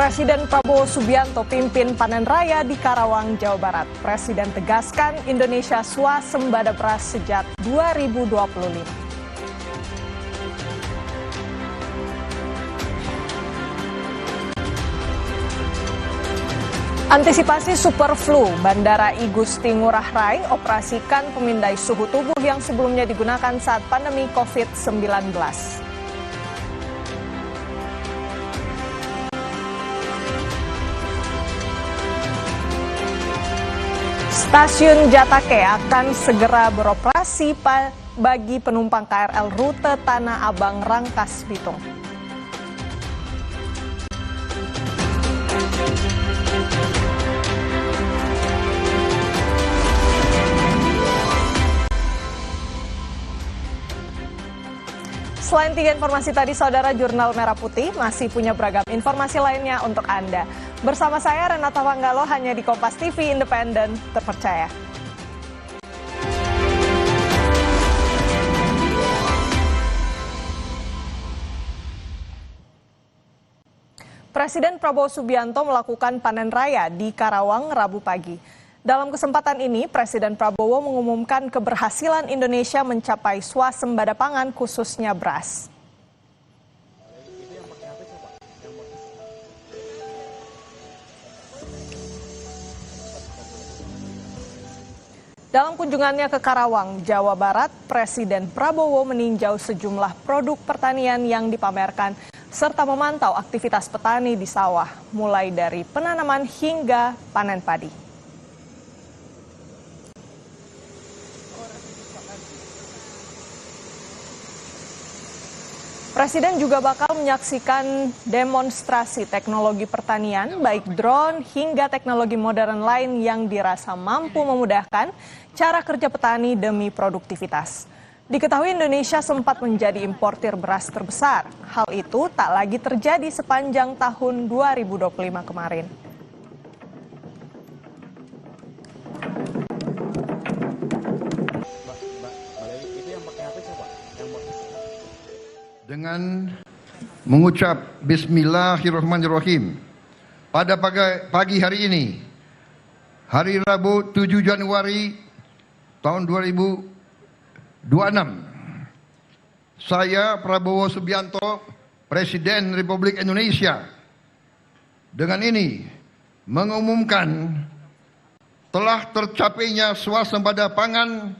Presiden Prabowo Subianto pimpin panen raya di Karawang, Jawa Barat. Presiden tegaskan Indonesia swasembada beras sejak 2025. Antisipasi super flu, Bandara I Gusti Ngurah Rai operasikan pemindai suhu tubuh yang sebelumnya digunakan saat pandemi COVID-19. Stasiun Jatake akan segera beroperasi bagi penumpang KRL rute Tanah Abang Rangkas Bitung. Selain 3 informasi tadi, Saudara, Jurnal Merah Putih masih punya beragam informasi lainnya untuk Anda. Bersama saya, Renata Panggalo, hanya di Kompas TV, independen, terpercaya. Presiden Prabowo Subianto melakukan panen raya di Karawang Rabu pagi. Dalam kesempatan ini, Presiden Prabowo mengumumkan keberhasilan Indonesia mencapai swasembada pangan khususnya beras. Dalam kunjungannya ke Karawang, Jawa Barat, Presiden Prabowo meninjau sejumlah produk pertanian yang dipamerkan serta memantau aktivitas petani di sawah, mulai dari penanaman hingga panen padi. Presiden juga bakal menyaksikan demonstrasi teknologi pertanian, baik drone hingga teknologi modern lain yang dirasa mampu memudahkan cara kerja petani demi produktivitas. Diketahui Indonesia sempat menjadi importir beras terbesar. Hal itu tak lagi terjadi sepanjang tahun 2025 kemarin. Dengan mengucap Bismillahirrahmanirrahim, pada pagi hari ini, hari Rabu 7 Januari tahun 2026, saya Prabowo Subianto, Presiden Republik Indonesia, dengan ini mengumumkan telah tercapainya swasembada pangan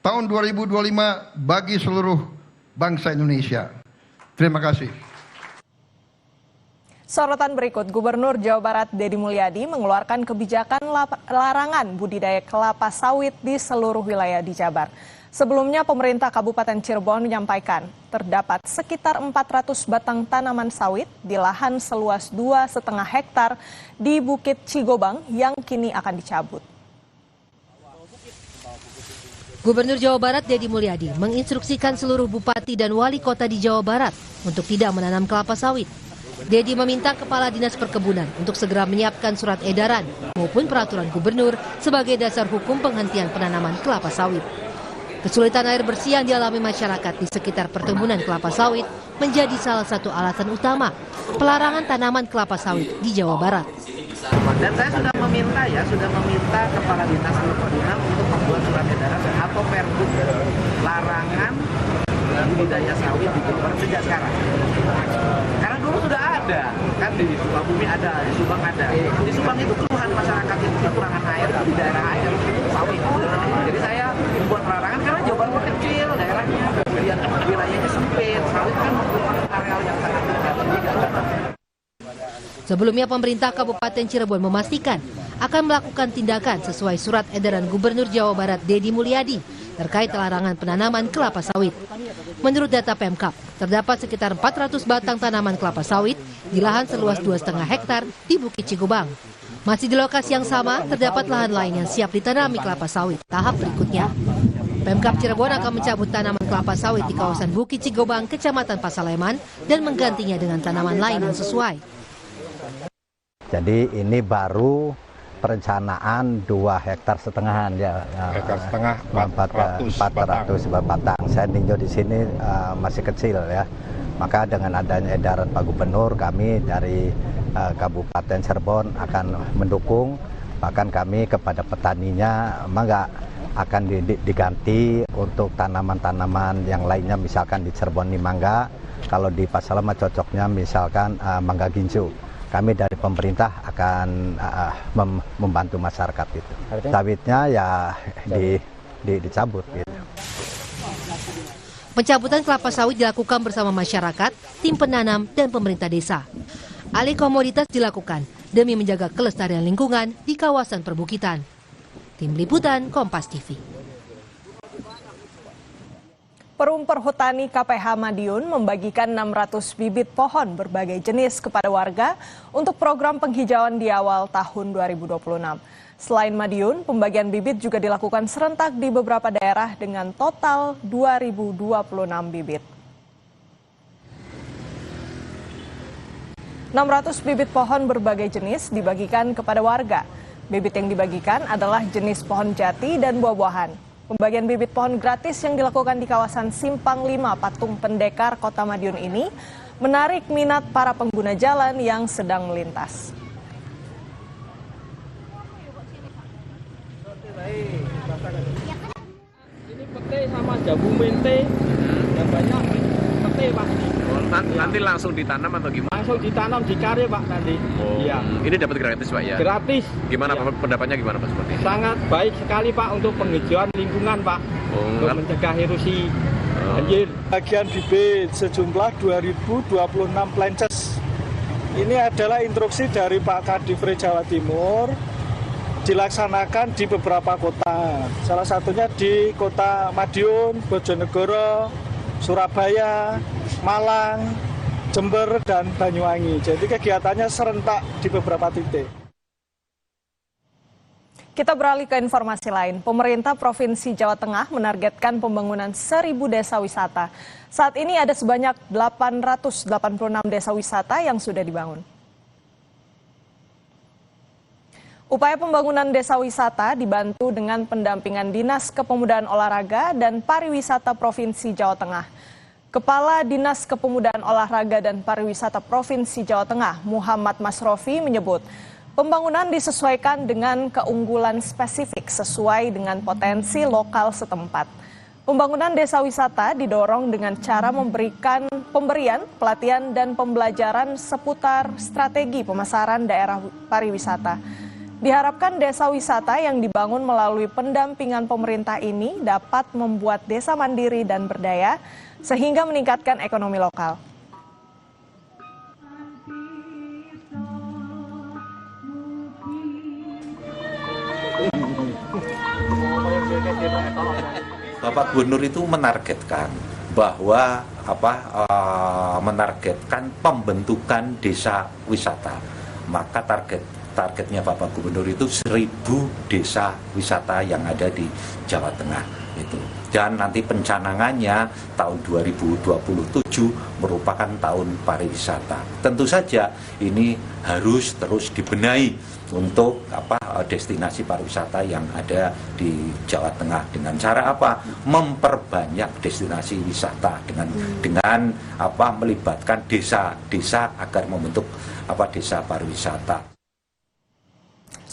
tahun 2025 bagi seluruh bangsa Indonesia. Terima kasih. Sorotan berikut, Gubernur Jawa Barat Deddy Mulyadi mengeluarkan kebijakan larangan budidaya kelapa sawit di seluruh wilayah di Jabar. Sebelumnya pemerintah Kabupaten Cirebon menyampaikan terdapat sekitar 400 batang tanaman sawit di lahan seluas 2,5 hektar di Bukit Cigobang yang kini akan dicabut. Gubernur Jawa Barat Deddy Mulyadi menginstruksikan seluruh bupati dan wali kota di Jawa Barat untuk tidak menanam kelapa sawit. Deddy meminta Kepala Dinas Perkebunan untuk segera menyiapkan surat edaran maupun peraturan gubernur sebagai dasar hukum penghentian penanaman kelapa sawit. Kesulitan air bersih yang dialami masyarakat di sekitar perkebunan kelapa sawit menjadi salah satu alasan utama pelarangan tanaman kelapa sawit di Jawa Barat. Dan saya sudah meminta Kepala Dinas Perkebunan untuk membuat surat edaran atau pergub larangan budidaya sawit di Jawa Barat sejak sekarang. Karena dulu sudah ada, kan di Sukabumi ada, di Subang ada. Di Subang itu keluhan masyarakat yang kekurangan air di daerah air sawit. Jadi saya membuat larangan karena Jawa Barat kecil daerahnya, kemudian wilayahnya sempit, sawit kan merupakan areal yang sangat terbatas. Sebelumnya pemerintah Kabupaten Cirebon memastikan akan melakukan tindakan sesuai surat edaran Gubernur Jawa Barat Deddy Mulyadi terkait larangan penanaman kelapa sawit. Menurut data Pemkab, terdapat sekitar 400 batang tanaman kelapa sawit di lahan seluas 2,5 hektar di Bukit Cigobang. Masih di lokasi yang sama, terdapat lahan lain yang siap ditanami kelapa sawit tahap berikutnya. Pemkab Cirebon akan mencabut tanaman kelapa sawit di kawasan Bukit Cigobang, Kecamatan Pasaleman, dan menggantinya dengan tanaman lain yang sesuai. Jadi ini baru perencanaan 2,5 hektar ya. Hektar setengah 400 batang. Saya ninjau di sini masih kecil ya. Maka dengan adanya edaran Pak Gubernur, kami dari Kabupaten Cirebon akan mendukung, bahkan kami kepada petaninya mangga akan diganti untuk tanaman-tanaman yang lainnya, misalkan di Cirebon ini mangga, kalau di Pasalama cocoknya misalkan mangga gincu. Kami dari pemerintah akan membantu masyarakat itu. Sawitnya ya dicabut gitu. Pencabutan kelapa sawit dilakukan bersama masyarakat, tim penanam, dan pemerintah desa. Alih komoditas dilakukan demi menjaga kelestarian lingkungan di kawasan perbukitan. Tim Liputan Kompas TV. Perum Perhutani KPH Madiun membagikan 600 bibit pohon berbagai jenis kepada warga untuk program penghijauan di awal tahun 2026. Selain Madiun, pembagian bibit juga dilakukan serentak di beberapa daerah dengan total 2.026 bibit. 600 bibit pohon berbagai jenis dibagikan kepada warga. Bibit yang dibagikan adalah jenis pohon jati dan buah-buahan. Pembagian bibit pohon gratis yang dilakukan di kawasan Simpang 5 Patung Pendekar, Kota Madiun ini menarik minat para pengguna jalan yang sedang melintas. Ini pete sama jabu mente yang banyak pete Pak. Nanti langsung ditanam atau gimana? Langsung ditanam di kare Pak nanti. Oh, iya. Ini dapat gratis Pak ya? Gratis. Gimana ya. Pendapatnya gimana Pak seperti ini? Sangat baik sekali Pak untuk penghijauan lingkungan Pak. Untuk mencegah erosi banjir. Bagian bibit sejumlah 2.026 plences. Ini adalah instruksi dari Pak Kadifre Jawa Timur. Dilaksanakan di beberapa kota, salah satunya di Kota Madiun, Bojonegoro, Surabaya, Malang, Jember, dan Banyuwangi. Jadi kegiatannya serentak di beberapa titik. Kita beralih ke informasi lain. Pemerintah Provinsi Jawa Tengah menargetkan pembangunan 1.000 desa wisata. Saat ini ada sebanyak 886 desa wisata yang sudah dibangun. Upaya pembangunan desa wisata dibantu dengan pendampingan Dinas Kepemudaan Olahraga dan Pariwisata Provinsi Jawa Tengah. Kepala Dinas Kepemudaan Olahraga dan Pariwisata Provinsi Jawa Tengah, Muhammad Masrofi menyebut, pembangunan disesuaikan dengan keunggulan spesifik sesuai dengan potensi lokal setempat. Pembangunan desa wisata didorong dengan cara memberikan pemberian, pelatihan, dan pembelajaran seputar strategi pemasaran daerah pariwisata. Diharapkan desa wisata yang dibangun melalui pendampingan pemerintah ini dapat membuat desa mandiri dan berdaya sehingga meningkatkan ekonomi lokal. Bapak Gubernur itu menargetkan bahwa menargetkan pembentukan desa wisata. Maka targetnya Bapak Gubernur itu 1.000 desa wisata yang ada di Jawa Tengah itu. Dan nanti pencanangannya tahun 2027 merupakan tahun pariwisata. Tentu saja ini harus terus dibenahi untuk destinasi pariwisata yang ada di Jawa Tengah dengan cara apa? Memperbanyak destinasi wisata dengan melibatkan desa-desa agar membentuk desa pariwisata.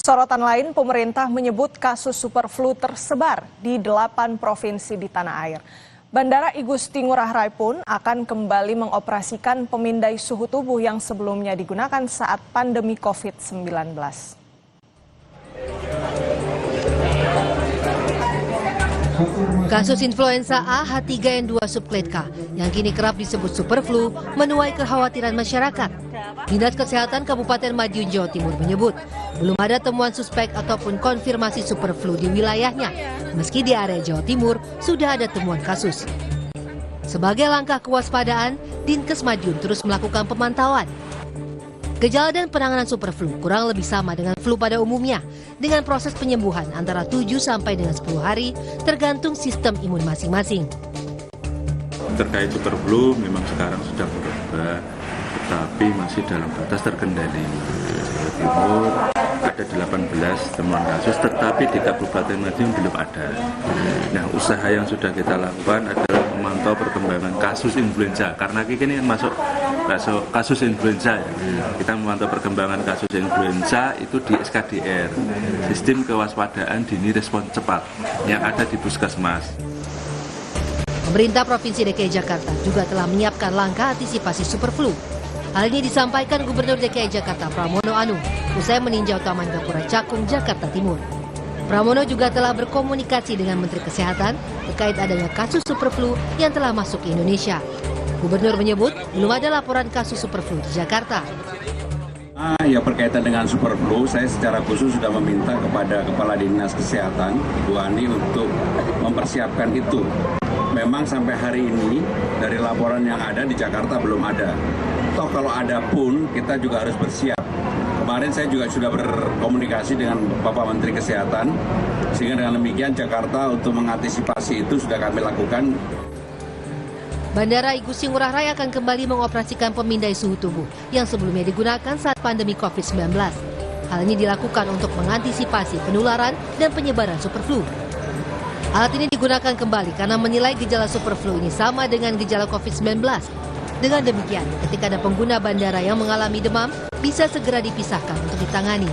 Sorotan lain, pemerintah menyebut kasus superflu tersebar di 8 provinsi di tanah air. Bandara Igusti Ngurah Rai pun akan kembali mengoperasikan pemindai suhu tubuh yang sebelumnya digunakan saat pandemi COVID-19. Kasus influenza A H3N2 subclade K yang kini kerap disebut superflu menuai kekhawatiran masyarakat. Dinas Kesehatan Kabupaten Madiun, Jawa Timur menyebut belum ada temuan suspek ataupun konfirmasi superflu di wilayahnya, meski di area Jawa Timur sudah ada temuan kasus. Sebagai langkah kewaspadaan, Dinkes Madiun terus melakukan pemantauan. Gejala dan penanganan superflu kurang lebih sama dengan flu pada umumnya, dengan proses penyembuhan antara 7 sampai dengan 10 hari tergantung sistem imun masing-masing. Terkait superflu memang sekarang sudah berubah, tetapi masih dalam batas terkendali. Jawa Timur ada ada 18 temuan kasus, tetapi di Kabupaten Madiun belum ada. Nah, usaha yang sudah kita lakukan adalah memantau perkembangan kasus influenza, karena ini masuk kasus influenza ya. Kita memantau perkembangan kasus influenza itu di SKDR, Sistem Kewaspadaan Dini Respon Cepat, yang ada di Puskesmas. Pemerintah Provinsi DKI Jakarta juga telah menyiapkan langkah antisipasi superflu. Hal ini disampaikan Gubernur DKI Jakarta Pramono Anung usai meninjau Taman Gapura Cakung, Jakarta Timur. Pramono juga telah berkomunikasi dengan Menteri Kesehatan terkait adanya kasus superflu yang telah masuk ke Indonesia. Gubernur menyebut belum ada laporan kasus superflu di Jakarta. Ya, berkaitan dengan superflu, saya secara khusus sudah meminta kepada Kepala Dinas Kesehatan, Ibu Ani, untuk mempersiapkan itu. Memang sampai hari ini dari laporan yang ada di Jakarta belum ada. Toh kalau ada pun kita juga harus bersiap. Kemarin saya juga sudah berkomunikasi dengan Bapak Menteri Kesehatan, sehingga dengan demikian Jakarta untuk mengantisipasi itu sudah kami lakukan. Bandara Igusti Ngurah Rai akan kembali mengoperasikan pemindai suhu tubuh yang sebelumnya digunakan saat pandemi COVID-19. Hal ini dilakukan untuk mengantisipasi penularan dan penyebaran superflu. Alat ini digunakan kembali karena menilai gejala superflu ini sama dengan gejala COVID-19. Dengan demikian, ketika ada pengguna bandara yang mengalami demam, bisa segera dipisahkan untuk ditangani.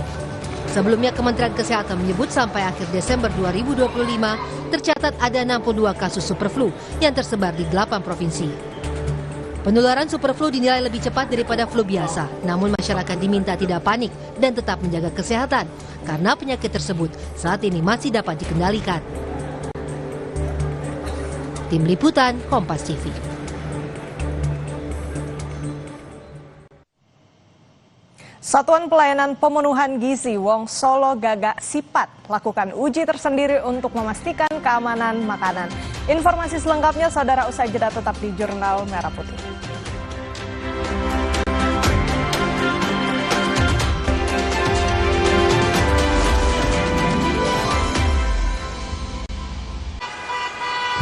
Sebelumnya, Kementerian Kesehatan menyebut sampai akhir Desember 2025, tercatat ada 62 kasus superflu yang tersebar di 8 provinsi. Penularan superflu dinilai lebih cepat daripada flu biasa, namun masyarakat diminta tidak panik dan tetap menjaga kesehatan, karena penyakit tersebut saat ini masih dapat dikendalikan. Tim Liputan, Kompas TV. Satuan Pelayanan Pemenuhan Gizi Wongsolo Gagak Sipat lakukan uji tersendiri untuk memastikan keamanan makanan. Informasi selengkapnya saudara usai jeda tetap di Jurnal Merah Putih.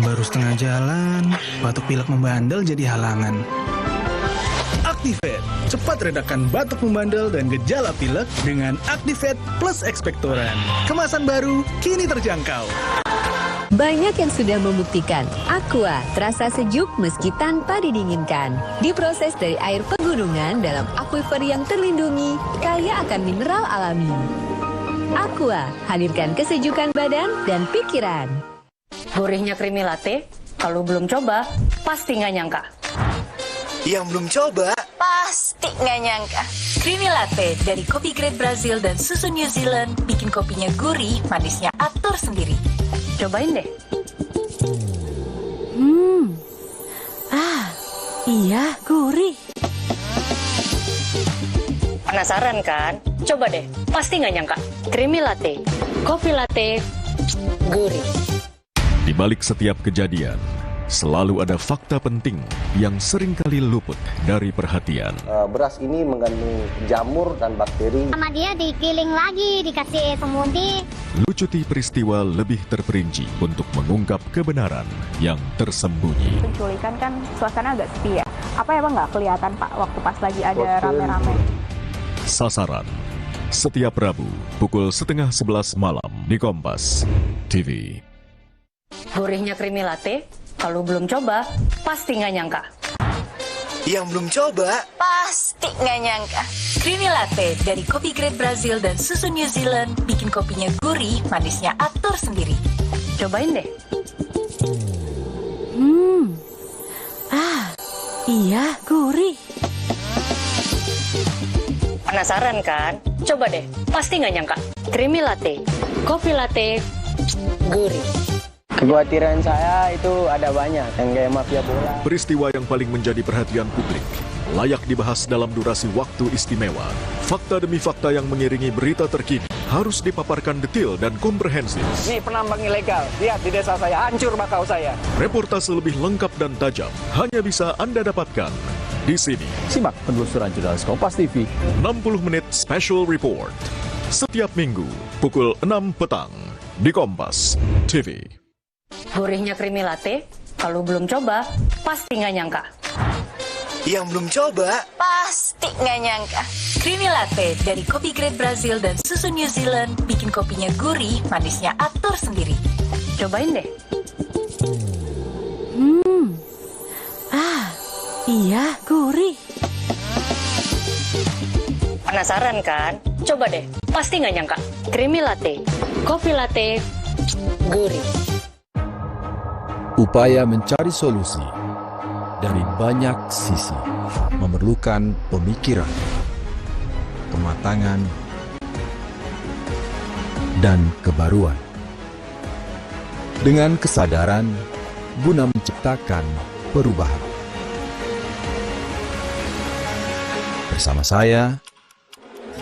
Baru setengah jalan, batuk pilek membandel jadi halangan. Activate, cepat redakan batuk membandel dan gejala pilek dengan Activate Plus Expectorant. Kemasan baru, kini terjangkau. Banyak yang sudah membuktikan, Aqua terasa sejuk meski tanpa didinginkan. Diproses dari air pegunungan dalam aquifer yang terlindungi, kaya akan mineral alami. Aqua, hadirkan kesejukan badan dan pikiran. Gurihnya creamy latte, kalau belum coba, pasti nggak nyangka. Yang belum coba, pasti nggak nyangka. Creamy latte dari kopi grade Brazil dan susu New Zealand bikin kopinya gurih, manisnya atur sendiri. Cobain deh. Iya, gurih. Penasaran kan? Coba deh, pasti nggak nyangka. Creamy latte, kopi latte, gurih. Di balik setiap kejadian, selalu ada fakta penting yang seringkali luput dari perhatian. Beras ini mengandung jamur dan bakteri. Sama dia digiling lagi, dikasih semudi. Lucuti peristiwa lebih terperinci untuk mengungkap kebenaran yang tersembunyi. Penculikan kan suasana agak sepi ya. Apa emang nggak kelihatan Pak waktu pas lagi ada rame-rame? Sasaran, setiap Rabu pukul 10:30 malam di Kompas TV. Gurihnya creamy latte, kalau belum coba, pasti nggak nyangka. Yang belum coba, pasti nggak nyangka. Creamy latte dari kopi grade Brazil dan susu New Zealand bikin kopinya gurih, manisnya atur sendiri. Cobain deh. Iya, gurih. Penasaran kan? Coba deh, pasti nggak nyangka. Creamy latte, kopi latte, gurih. Kekhawatiran saya itu ada banyak, yang kayak mafia bola. Peristiwa yang paling menjadi perhatian publik, layak dibahas dalam durasi waktu istimewa. Fakta demi fakta yang mengiringi berita terkini harus dipaparkan detail dan komprehensif. Nih penambang ilegal, lihat di desa saya, hancur bakau saya. Reportase lebih lengkap dan tajam hanya bisa Anda dapatkan di sini. Simak penelusuran jurnalis Kompas TV. 60 menit special report. Setiap minggu, pukul 6 petang di Kompas TV. Gurihnya creamy latte, kalau belum coba, pasti nggak nyangka. Yang belum coba Pasti nggak nyangka. Creamy latte dari kopi grade Brazil dan susu New Zealand bikin kopinya gurih, manisnya atur sendiri. Cobain deh. Iya, gurih. Penasaran kan? Coba deh, pasti nggak nyangka. Creamy latte, kopi latte, gurih. Upaya mencari solusi dari banyak sisi memerlukan pemikiran, kematangan, dan kebaruan. Dengan kesadaran guna menciptakan perubahan. Bersama saya,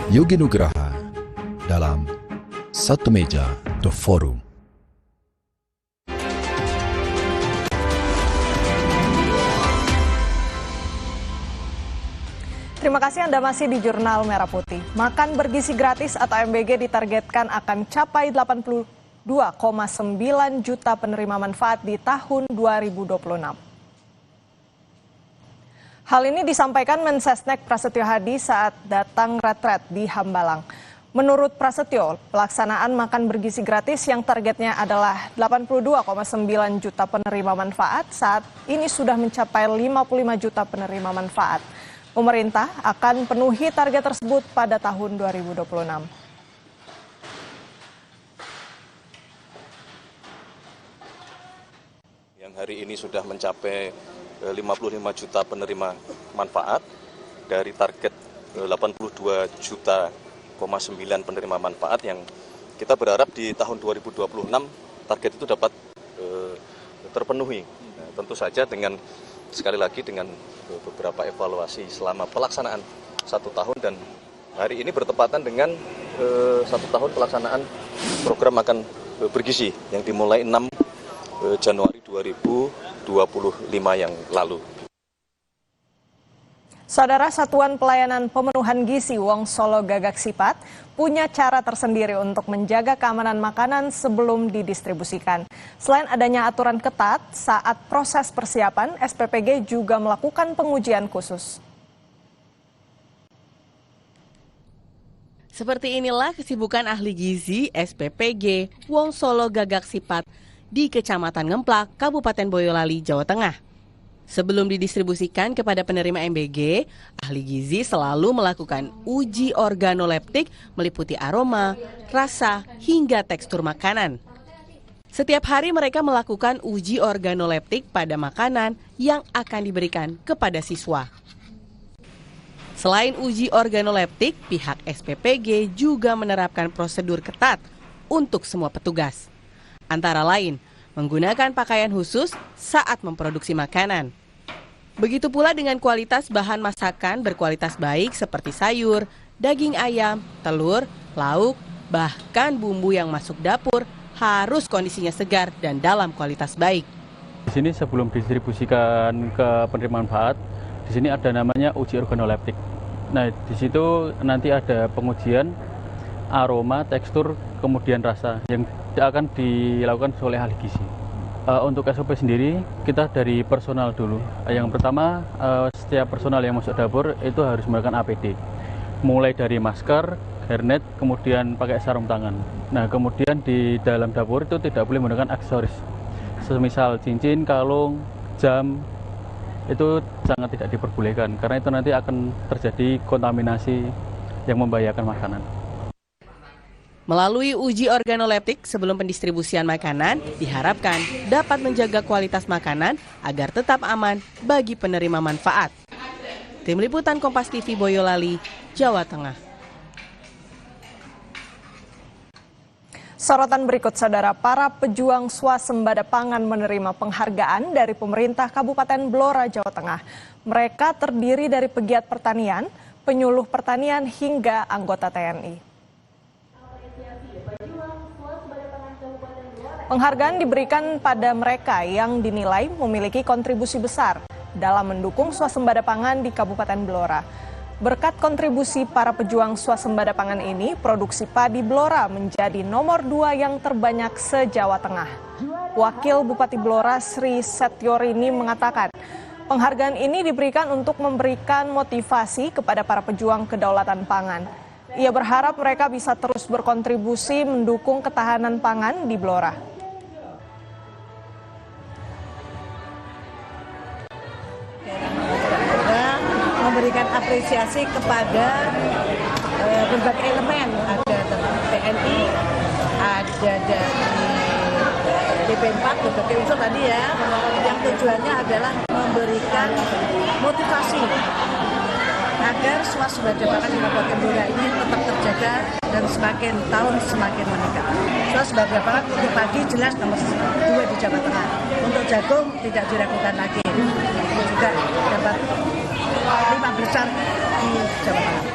Yogi Nugraha, dalam Satu Meja The Forum. Terima kasih Anda masih di Jurnal Merah Putih. Makan bergizi gratis atau MBG ditargetkan akan capai 82,9 juta penerima manfaat di tahun 2026. Hal ini disampaikan Mensesnek Prasetyo Hadi saat datang retret di Hambalang. Menurut Prasetyo, pelaksanaan makan bergizi gratis yang targetnya adalah 82,9 juta penerima manfaat saat ini sudah mencapai 55 juta penerima manfaat. Pemerintah akan penuhi target tersebut pada tahun 2026. Yang hari ini sudah mencapai 55 juta penerima manfaat dari target 82 juta 9 penerima manfaat yang kita berharap di tahun 2026 target itu dapat terpenuhi. Nah, tentu saja dengan sekali lagi dengan beberapa evaluasi selama pelaksanaan 1 tahun dan hari ini bertepatan dengan 1 tahun pelaksanaan program makan bergizi yang dimulai 6 Januari 2025 yang lalu. Saudara, Satuan Pelayanan Pemenuhan Gizi Wongsolo Gagak Sipat punya cara tersendiri untuk menjaga keamanan makanan sebelum didistribusikan. Selain adanya aturan ketat, saat proses persiapan, SPPG juga melakukan pengujian khusus. Seperti inilah kesibukan ahli gizi SPPG Wongsolo Gagak Sipat di Kecamatan Ngemplak, Kabupaten Boyolali, Jawa Tengah. Sebelum didistribusikan kepada penerima MBG, ahli gizi selalu melakukan uji organoleptik meliputi aroma, rasa, hingga tekstur makanan. Setiap hari mereka melakukan uji organoleptik pada makanan yang akan diberikan kepada siswa. Selain uji organoleptik, pihak SPPG juga menerapkan prosedur ketat untuk semua petugas. Antara lain, menggunakan pakaian khusus saat memproduksi makanan. Begitu pula dengan kualitas bahan masakan berkualitas baik seperti sayur, daging ayam, telur, lauk, bahkan bumbu yang masuk dapur harus kondisinya segar dan dalam kualitas baik. Di sini sebelum didistribusikan ke penerima manfaat, di sini ada namanya uji organoleptik. Nah, di situ nanti ada pengujian aroma, tekstur, kemudian rasa yang akan dilakukan oleh ahli gizi. Untuk SOP sendiri, kita dari personal dulu. Yang pertama, setiap personal yang masuk dapur itu harus menggunakan APD. Mulai dari masker, hairnet, kemudian pakai sarung tangan. Nah, kemudian di dalam dapur itu tidak boleh menggunakan aksesoris. Semisal cincin, kalung, jam, itu sangat tidak diperbolehkan. Karena itu nanti akan terjadi kontaminasi yang membahayakan makanan. Melalui uji organoleptik sebelum pendistribusian makanan, diharapkan dapat menjaga kualitas makanan agar tetap aman bagi penerima manfaat. Tim Liputan Kompas TV Boyolali, Jawa Tengah. Sorotan berikut, saudara, para pejuang swasembada pangan menerima penghargaan dari pemerintah Kabupaten Blora, Jawa Tengah. Mereka terdiri dari pegiat pertanian, penyuluh pertanian, hingga anggota TNI. Penghargaan diberikan pada mereka yang dinilai memiliki kontribusi besar dalam mendukung swasembada pangan di Kabupaten Blora. Berkat kontribusi para pejuang swasembada pangan ini, produksi padi Blora menjadi nomor 2 yang terbanyak se-Jawa Tengah. Wakil Bupati Blora Sri Setiorini mengatakan, Penghargaan ini diberikan untuk memberikan motivasi kepada para pejuang kedaulatan pangan. Ia berharap mereka bisa terus berkontribusi mendukung ketahanan pangan di Blora. Memberikan apresiasi kepada berbagai elemen, ada TNI, ada dari DP4, berbagai unsur tadi ya, yang tujuannya adalah memberikan motivasi agar swasembada pangan di Kabupaten Blora ini tetap terjaga dan semakin tahun semakin meningkat. Swasembada pangan untuk padi jelas nomor 2 di Jawa Tengah, untuk jagung tidak diragukan lagi, juga dapat 5 besar di Jawa Tengah.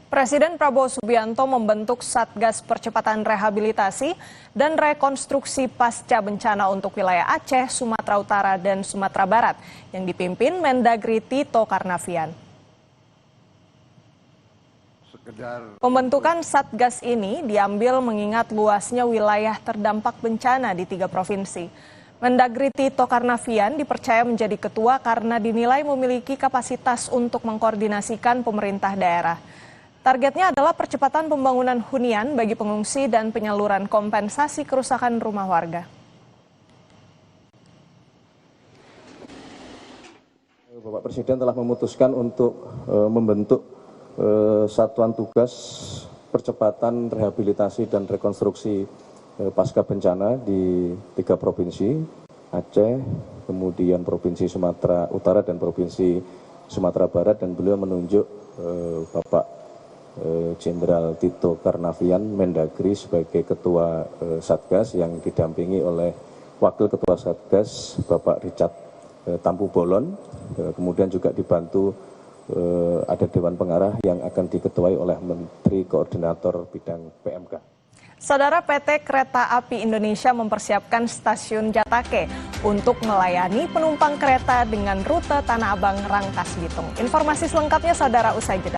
Presiden Prabowo Subianto membentuk Satgas Percepatan Rehabilitasi dan Rekonstruksi Pasca Bencana untuk wilayah Aceh, Sumatera Utara, dan Sumatera Barat yang dipimpin Mendagri Tito Karnavian. Pembentukan Satgas ini diambil mengingat luasnya wilayah terdampak bencana di 3 provinsi. Mendagri Tito Karnavian dipercaya menjadi ketua karena dinilai memiliki kapasitas untuk mengkoordinasikan pemerintah daerah. Targetnya adalah percepatan pembangunan hunian bagi pengungsi dan penyaluran kompensasi kerusakan rumah warga. Bapak Presiden telah memutuskan untuk membentuk satuan tugas percepatan rehabilitasi dan rekonstruksi pasca bencana di 3 provinsi, Aceh, kemudian Provinsi Sumatera Utara dan Provinsi Sumatera Barat, dan beliau menunjuk Bapak Jenderal Tito Karnavian, Mendagri, sebagai Ketua Satgas yang didampingi oleh Wakil Ketua Satgas Bapak Richard Tampu Bolon, kemudian juga dibantu ada Dewan Pengarah yang akan diketuai oleh Menteri Koordinator Bidang PMK. Saudara, PT Kereta Api Indonesia mempersiapkan stasiun Jatake untuk melayani penumpang kereta dengan rute Tanah Abang Rangkas Bitung. Informasi selengkapnya saudara usai jeda.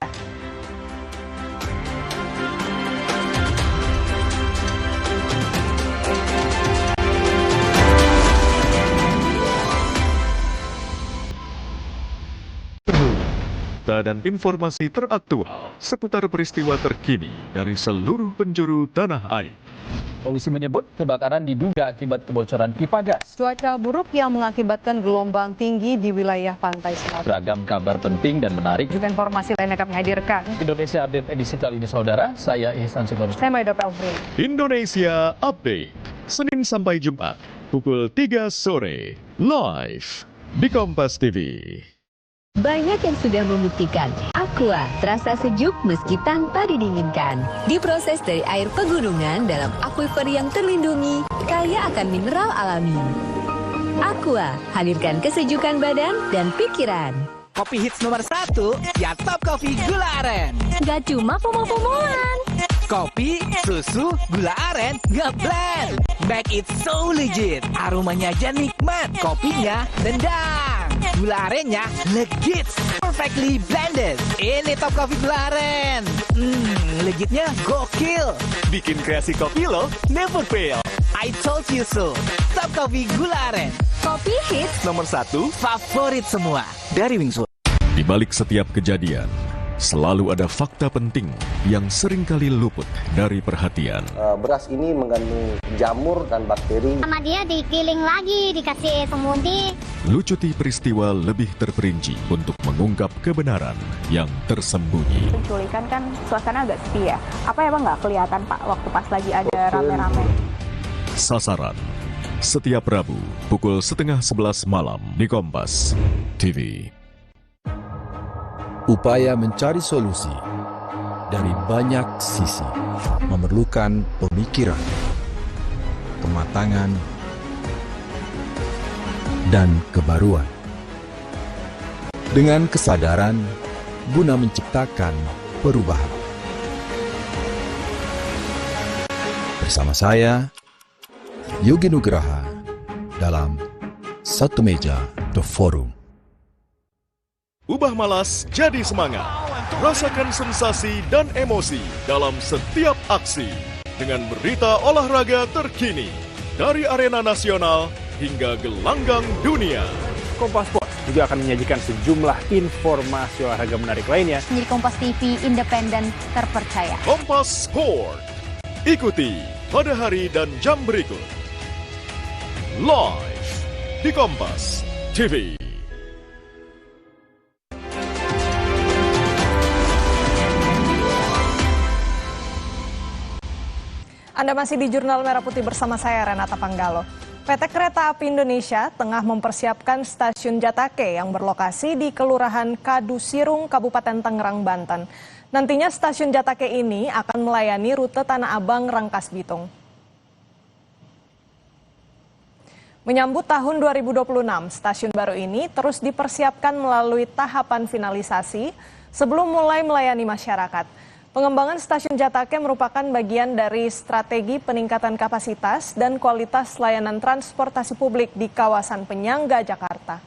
Dan informasi teraktual seputar peristiwa terkini dari seluruh penjuru tanah air. Polisi menyebut kebakaran diduga akibat kebocoran pipa gas. Cuaca buruk yang mengakibatkan gelombang tinggi di wilayah pantai selatan. Beragam kabar penting dan menarik. Juga informasi lainnya kami hadirkan. Indonesia Update edisi kali ini saudara, saya Ihsan Sukono. Saya Maido Pelfri. Indonesia Update, Senin sampai Jumat, pukul 3 sore, live di Kompas TV. Banyak yang sudah membuktikan Aqua terasa sejuk meski tanpa didinginkan. Diproses dari air pegunungan dalam aquifer yang terlindungi, kaya akan mineral alami. Aqua, hadirkan kesejukan badan dan pikiran. Kopi hits nomor 1, ya Top Coffee Gula Aren. Gak cuma pomo-pomoan. Kopi, susu, gula aren, ngeblend. Make it so legit. Aromanya aja nikmat, kopinya dendang. Gula arennya legit, perfectly blended. Ini Top Coffee Gula Aren. Legitnya gokil. Bikin kreasi kopi lo never fail. I told you so. Top Coffee Gula Aren. Kopi hits nomor 1, favorit semua dari Wingsul. Di balik setiap kejadian, selalu ada fakta penting yang seringkali luput dari perhatian. Beras ini mengandung jamur dan bakteri. Sama dia digiling lagi, dikasih semudi. Lucuti peristiwa lebih terperinci untuk mengungkap kebenaran yang tersembunyi. Penculikan kan suasana agak sepi ya. Apa emang nggak kelihatan Pak waktu pas lagi ada rame-rame? Sasaran, setiap Rabu pukul 10:30 malam di Kompas TV. Upaya mencari solusi dari banyak sisi memerlukan pemikiran, kematangan, dan kebaruan. Dengan kesadaran guna menciptakan perubahan. Bersama saya, Yogi Nugraha, dalam Satu Meja The Forum. Ubah malas jadi semangat. Rasakan sensasi dan emosi dalam setiap aksi dengan berita olahraga terkini dari arena nasional hingga gelanggang dunia. Kompas Sport juga akan menyajikan sejumlah informasi olahraga menarik lainnya. Menjadi Kompas TV independen terpercaya. Kompas Sport. Ikuti pada hari dan jam berikut. Live di Kompas TV. Anda masih di Jurnal Merah Putih bersama saya Renata Panggalo. PT Kereta Api Indonesia tengah mempersiapkan stasiun Jatake yang berlokasi di Kelurahan Kadusirung, Kabupaten Tangerang, Banten. Nantinya stasiun Jatake ini akan melayani rute Tanah Abang Rangkas Bitung. Menyambut tahun 2026, stasiun baru ini terus dipersiapkan melalui tahapan finalisasi sebelum mulai melayani masyarakat. Pengembangan stasiun Jatake merupakan bagian dari strategi peningkatan kapasitas dan kualitas layanan transportasi publik di kawasan penyangga Jakarta.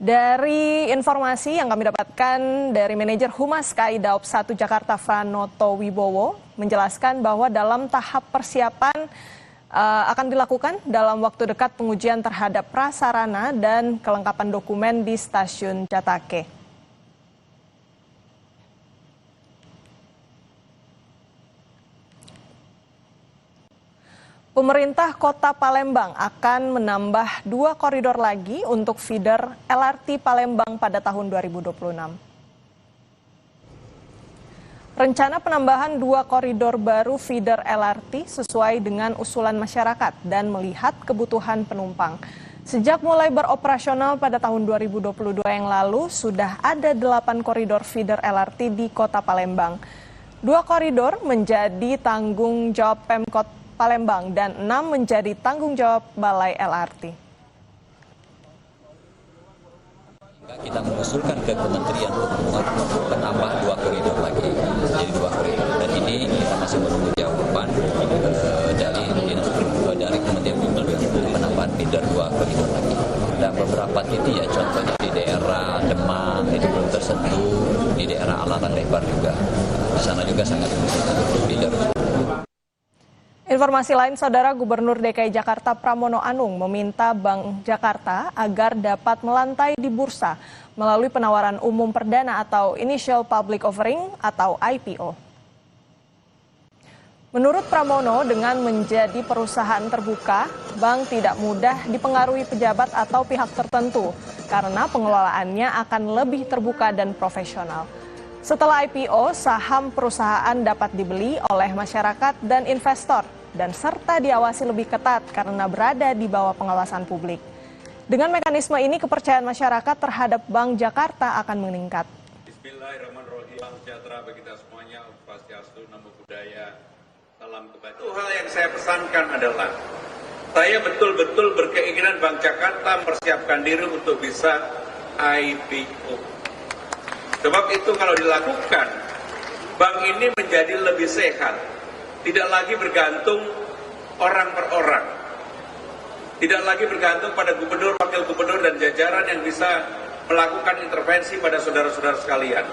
Dari informasi yang kami dapatkan dari manajer Humas KAI Daob 1 Jakarta Pranoto Wibowo menjelaskan bahwa dalam tahap persiapan akan dilakukan dalam waktu dekat pengujian terhadap prasarana dan kelengkapan dokumen di stasiun Jatake. Pemerintah Kota Palembang akan menambah 2 koridor lagi untuk feeder LRT Palembang pada tahun 2026. Rencana penambahan 2 koridor baru feeder LRT sesuai dengan usulan masyarakat dan melihat kebutuhan penumpang. Sejak mulai beroperasional pada tahun 2022 yang lalu, sudah ada 8 koridor feeder LRT di Kota Palembang. 2 koridor menjadi tanggung jawab Pemkot Palembang dan 6 menjadi tanggung jawab Balai LRT. Kita mengusulkan ke Kementerian Perhubungan menambah 2 koridor lagi, jadi 2 koridor. Dan ini kita masih menunggu jawaban dari Kementerian Perhubungan penambahan feeder 2 koridor lagi. Dan beberapa titik ya, contohnya di daerah Demang itu belum tersentuh, di daerah Alaran Lebar juga. Di sana juga sangat membutuhkan feeder. Informasi lain, Saudara Gubernur DKI Jakarta Pramono Anung meminta Bank Jakarta agar dapat melantai di bursa melalui penawaran umum perdana atau Initial Public Offering atau IPO. Menurut Pramono, dengan menjadi perusahaan terbuka, bank tidak mudah dipengaruhi pejabat atau pihak tertentu karena pengelolaannya akan lebih terbuka dan profesional. Setelah IPO, saham perusahaan dapat dibeli oleh masyarakat dan investor dan serta diawasi lebih ketat karena berada di bawah pengawasan publik. Dengan mekanisme ini, kepercayaan masyarakat terhadap Bank Jakarta akan meningkat. Bismillahirrahmanirrahim. Salam sejahtera bagi kita semuanya. Swastiastu, namo buddhaya. Salam kebajikan. Satu hal yang saya pesankan adalah saya betul-betul berkeinginan Bank Jakarta mempersiapkan diri untuk bisa IPO. Sebab itu kalau dilakukan, bank ini menjadi lebih sehat. Tidak lagi bergantung orang per orang. Tidak lagi bergantung pada gubernur, wakil gubernur, dan jajaran yang bisa melakukan intervensi pada saudara-saudara sekalian.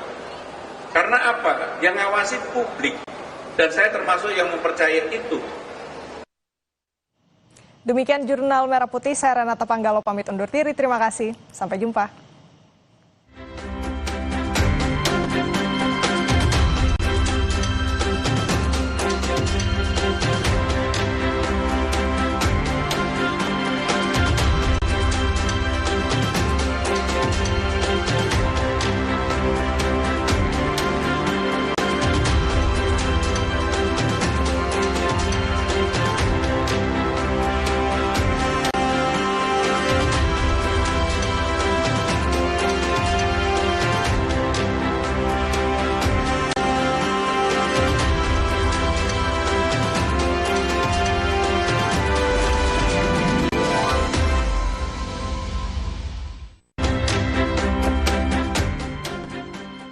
Karena apa? Yang ngawasi publik. Dan saya termasuk yang mempercayai itu. Demikian Jurnal Merah Putih, saya Renata Panggalo pamit undur diri. Terima kasih. Sampai jumpa.